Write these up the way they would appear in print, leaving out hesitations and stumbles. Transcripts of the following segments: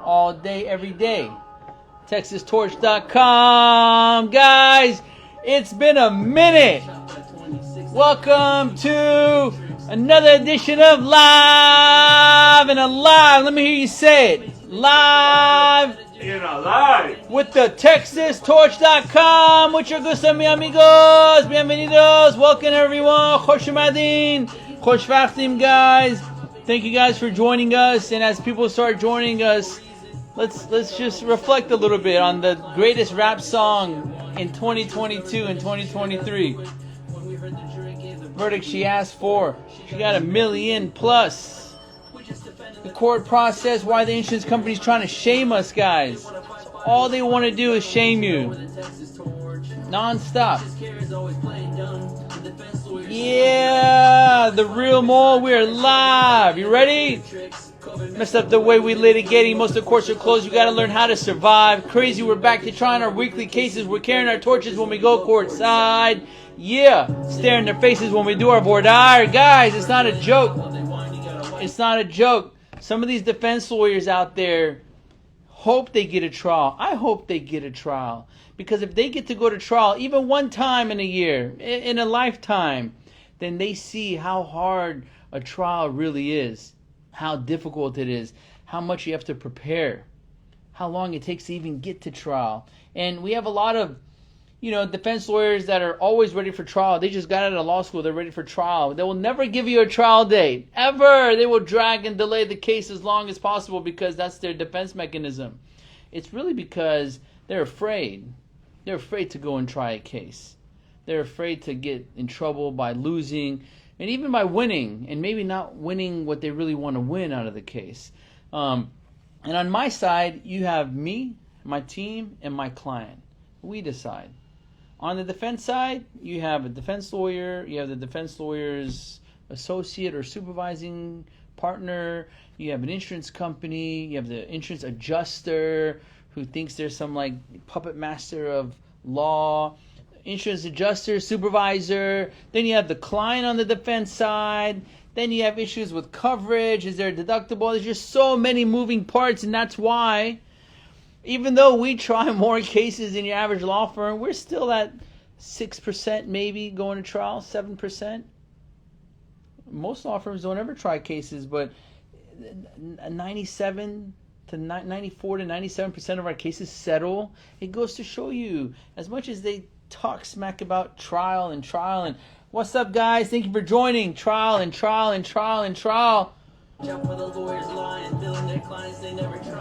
all day, every day. TexasTorch.com. Guys, it's been a minute. Welcome to another edition of Live and Alive. Let me hear you say it. Live and Alive with the TexasTorch.com. With your gusto, mi amigos. Bienvenidos. Welcome, everyone. Khosh Madin. Khosh Vakhtim, guys. Thank you guys for joining us. And as people start joining us, let's just reflect a little bit on the greatest rap song in 2022 and 2023. Verdict she asked for. She got 1 million plus. The court process, why the insurance company's trying to shame us, guys. All they want to do is shame you. Non-stop. Yeah, the real mole, we're live. You ready? Messed up the way we litigating. Most of the courts are closed. You gotta learn how to survive. Crazy, we're back to trying our weekly cases. We're carrying our torches when we go courtside. Yeah, staring their faces when we do our voir dire. Guys, it's not a joke. It's not a joke. Some of these defense lawyers out there hope they get a trial. I hope they get a trial. Because if they get to go to trial, even one time in a year, in a lifetime, then they see how hard a trial really is. How difficult it is. How much you have to prepare. How long it takes to even get to trial. And we have a lot of defense lawyers that are always ready for trial. They just got out of law school. They're ready for trial. They will never give you a trial date. Ever. They will drag and delay the case as long as possible because that's their defense mechanism. It's really because they're afraid. They're afraid to go and try a case. They're afraid to get in trouble by losing and even by winning and maybe not winning what they really want to win out of the case. And on my side, you have me, my team, and my client. We decide. On the defense side, you have a defense lawyer, you have the defense lawyer's associate or supervising partner, you have an insurance company, you have the insurance adjuster who thinks there's some like puppet master of law, insurance adjuster, supervisor, then you have the client on the defense side, then you have issues with coverage, is there a deductible? There's just so many moving parts, and that's why even though we try more cases than your average law firm, we're still at 6% maybe going to trial, 7%. Most law firms don't ever try cases, but 94 to 97% of our cases settle. It goes to show you, as much as they talk smack about trial and what's up, guys? Thank you for joining. Trial.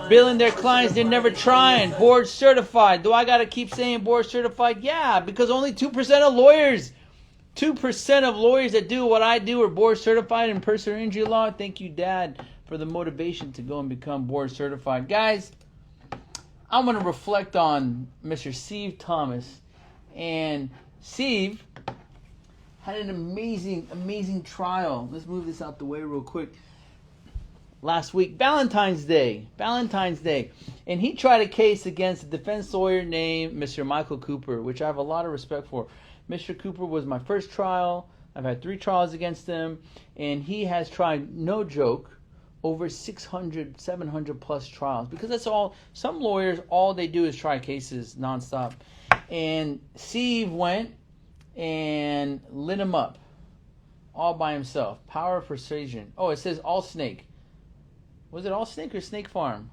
Billing their clients, they're never trying. Board certified. Do I gotta keep saying board certified? Yeah, because only 2% of lawyers that do what I do are board certified in personal injury law. Thank you, Dad, for the motivation to go and become board certified. Guys, I'm gonna reflect on Mr. Steve Thomas. And Steve had an amazing trial. Let's move this out the way real quick. Last week, Valentine's Day, and he tried a case against a defense lawyer named Mr. Michael Cooper, which I have a lot of respect for. Mr. Cooper was my first trial. I've had 3 trials against him, and he has tried, no joke, over 600, 700 plus trials, because that's all. Some lawyers, all they do is try cases nonstop. And Steve went and lit him up all by himself. Power of persuasion. Oh, it says All Snake. Was it All Snake or Snake Farm?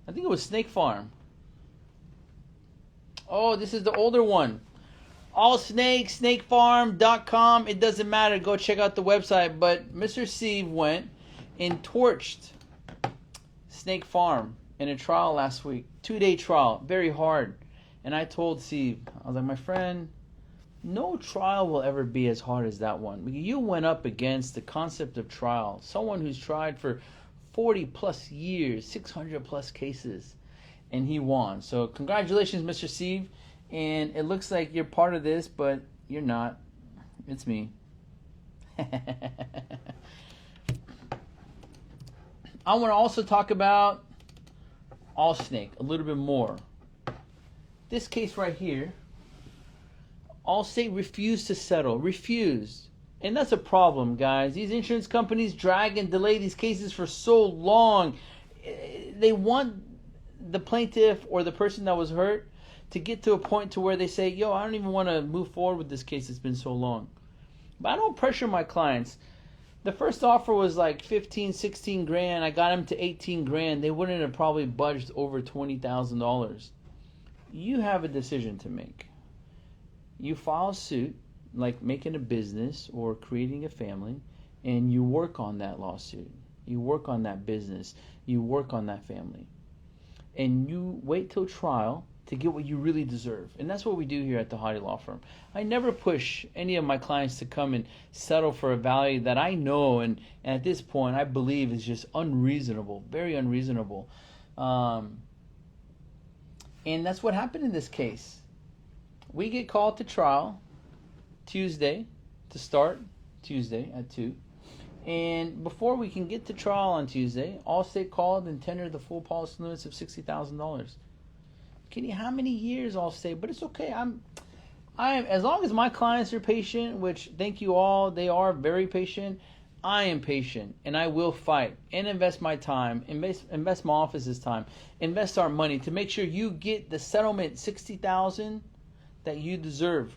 I think it was Snake Farm. Oh, this is the older one. All Snake, snakefarm.com. It doesn't matter. Go check out the website. But Mr. Steve went and torched Snake Farm in a trial last week. 2-day trial. Very hard. And I told Steve, I was like, my friend, no trial will ever be as hard as that one. You went up against the concept of trial. Someone who's tried for 40 plus years, 600 plus cases, and he won. So congratulations, Mr. Steve. And it looks like you're part of this, but you're not. It's me. I want to also talk about Allsnake a little bit more. This case right here, Allstate refused to settle. Refused. And that's a problem, guys. These insurance companies drag and delay these cases for so long. They want the plaintiff or the person that was hurt to get to a point to where they say, yo, I don't even want to move forward with this case. It's been so long. But I don't pressure my clients. The first offer was like 15, 16 grand. I got them to 18 grand. They wouldn't have probably budged over $20,000. You have a decision to make. You file suit, like making a business or creating a family, and you work on that lawsuit. You work on that business. You work on that family. And you wait till trial to get what you really deserve. And that's what we do here at the Hottie Law Firm. I never push any of my clients to come and settle for a value that I know and at this point I believe is just unreasonable, very unreasonable. And that's what happened in this case. We get called to trial Tuesday to start, Tuesday at 2. And before we can get to trial on Tuesday, Allstate called and tendered the full policy limits of $60,000. Kenny, how many years Allstate? But it's okay. I'm as long as my clients are patient, which thank you all, they are very patient. I am patient, and I will fight and invest my time, invest my office's time, invest our money to make sure you get the settlement $60,000 that you deserve.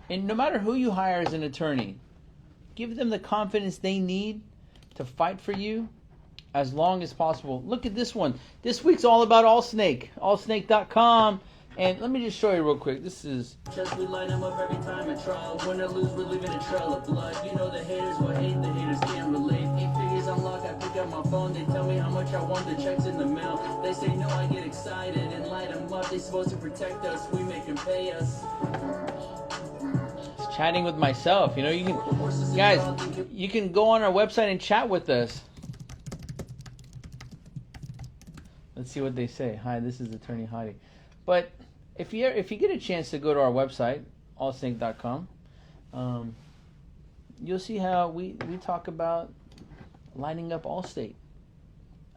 And no matter who you hire as an attorney, give them the confidence they need to fight for you as long as possible. Look at this one. This week's all about Allsnake. Allsnake.com. And let me just show you real quick. This is... Just we line them up every time at trial. Win or lose, we're leaving a trail of blood. You know the haters will hate, the haters can't relate. 8 figures unlocked, I pick up my phone. They tell me how much I want, the checks in the mail. They say no, I get excited and light them up. They supposed to protect us, we make them pay us. Chatting with myself, you know, you can, guys, you can go on our website and chat with us. Let's see what they say. Hi, this is Attorney Hottie. But if you get a chance to go to our website, allsnake.com, you'll see how we talk about lining up Allstate,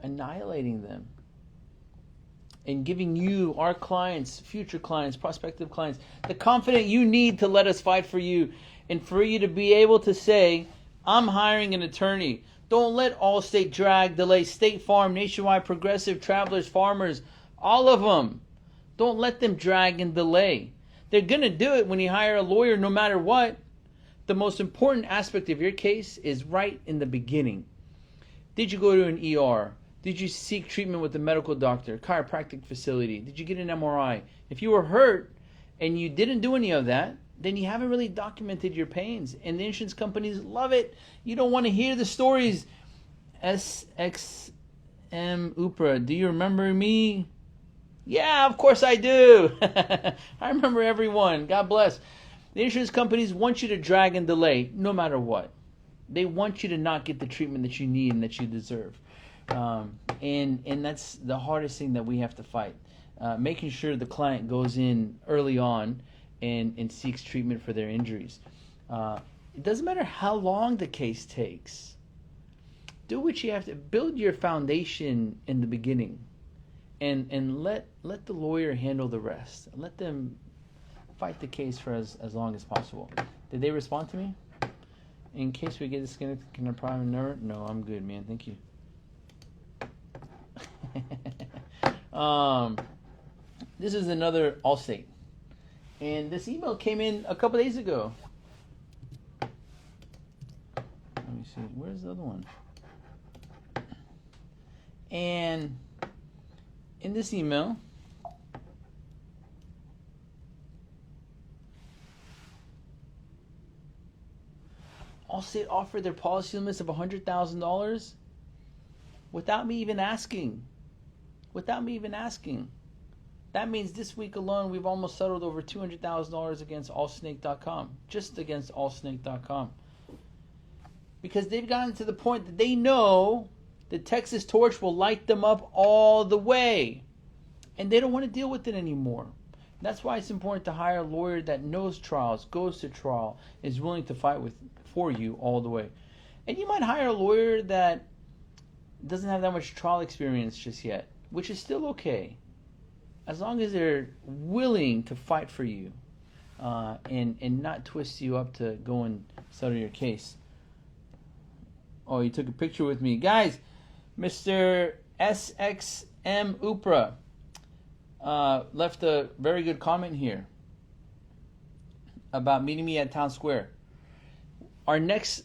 annihilating them, and giving you, our clients, future clients, prospective clients, the confidence you need to let us fight for you and for you to be able to say, I'm hiring an attorney. Don't let Allstate drag, delay, State Farm, Nationwide, Progressive, Travelers, Farmers, all of them. Don't let them drag and delay. They're going to do it when you hire a lawyer no matter what. The most important aspect of your case is right in the beginning. Did you go to an ER? Did you seek treatment with a medical doctor, chiropractic facility? Did you get an MRI? If you were hurt and you didn't do any of that, then you haven't really documented your pains. And the insurance companies love it. You don't want to hear the stories. SXM Upra, do you remember me? Yeah, of course I do. I remember everyone. God bless. The insurance companies want you to drag and delay no matter what. They want you to not get the treatment that you need and that you deserve. And that's the hardest thing that we have to fight. Making sure the client goes in early on and seeks treatment for their injuries. It doesn't matter how long the case takes. Do what you have to. Build your foundation in the beginning. And let the lawyer handle the rest. Let them fight the case for as long as possible. Did they respond to me? In case we get disconnected, can I prime number? No, I'm good, man. Thank you. This is another Allstate. And this email came in a couple days ago. Let me see. Where's the other one? And in this email, Allstate offered their policy limits of $100,000 without me even asking. That means this week alone, we've almost settled over $200,000 against allsnake.com, just against allsnake.com. Because they've gotten to the point that they know the Texas torch will light them up all the way. And they don't want to deal with it anymore. That's why it's important to hire a lawyer that knows trials, goes to trial, is willing to fight for you all the way. And you might hire a lawyer that doesn't have that much trial experience just yet, which is still okay, as long as they're willing to fight for you and not twist you up to go and settle your case. Oh, you took a picture with me. Guys, Mr. SXM Upra left a very good comment here about meeting me at Town Square. Our next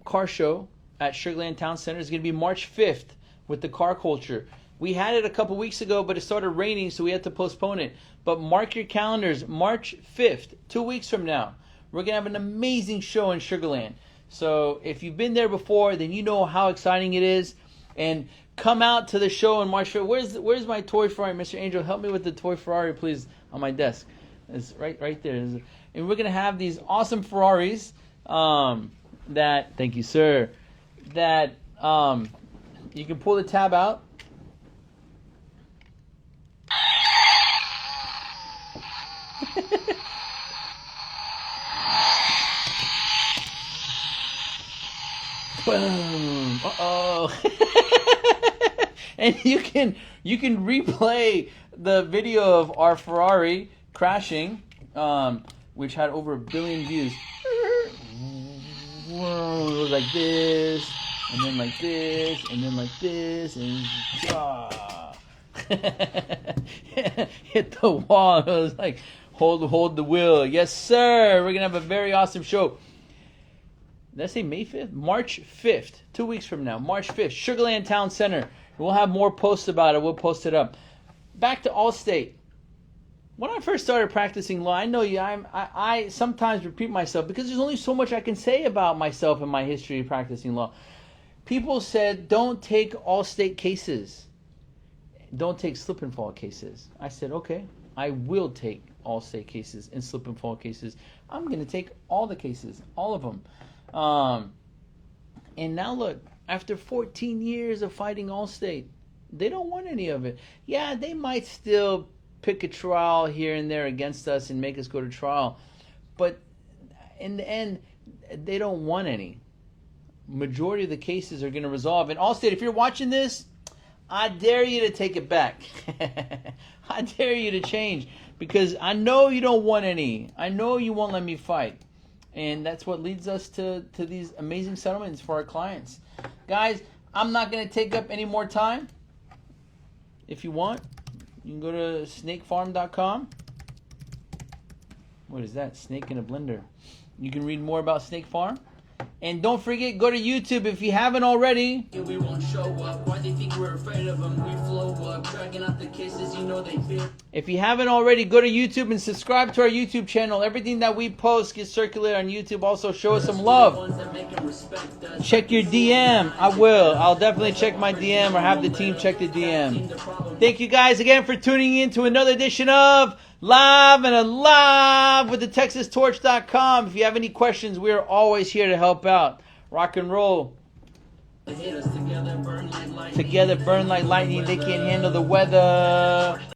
car show at Sugarland Town Center is going to be March 5th with the car culture. We had it a couple weeks ago, but it started raining, so we had to postpone it. But mark your calendars, March 5th, 2 weeks from now. We're going to have an amazing show in Sugarland. So if you've been there before, then you know how exciting it is. And come out to the show in March 5th. Where's my toy Ferrari? Mr. Angel, help me with the toy Ferrari, please, on my desk. It's right there. And we're going to have these awesome Ferraris that, thank you, sir, that you can pull the tab out. Boom! Uh-oh. And you can replay the video of our Ferrari crashing, which had over 1 billion views. Whoa, it was like this, and then like this, and then like this, and hit the wall. It was like hold the wheel. Yes, sir. We're gonna have a very awesome show. Did I say May 5th? March 5th, 2 weeks from now. March 5th, Sugarland Town Center. We'll have more posts about it. We'll post it up. Back to Allstate. When I first started practicing law, I know I sometimes repeat myself because there's only so much I can say about myself and my history of practicing law. People said, don't take Allstate cases. Don't take slip and fall cases. I said, okay, I will take Allstate cases and slip and fall cases. I'm going to take all the cases, all of them. And now look, after 14 years of fighting Allstate, they don't want any of it. Yeah, they might still pick a trial here and there against us and make us go to trial, but in the end, they don't want any. Majority of the cases are going to resolve. And Allstate, if you're watching this, I dare you to take it back. I dare you to change, because I know you don't want any. I know you won't let me fight. And that's what leads us to these amazing settlements for our clients. Guys, I'm not going to take up any more time. If you want, you can go to snakefarm.com. What is that? Snake in a blender. You can read more about Snake Farm. And don't forget, go to YouTube if you haven't already. Yeah, we won't show up. Why they think we're afraid of them? We flow up, dragging out the cases, you know they fear. If you haven't already, go to YouTube and subscribe to our YouTube channel. Everything that we post gets circulated on YouTube. Also, show us some love. Check your DM. I will. I'll definitely check my DM or have the team check the DM. Thank you guys again for tuning in to another edition of Live and Alive with the TexasTorch.com. If you have any questions, we are always here to help out. Rock and roll. Together burn like lightning. They can't handle the weather.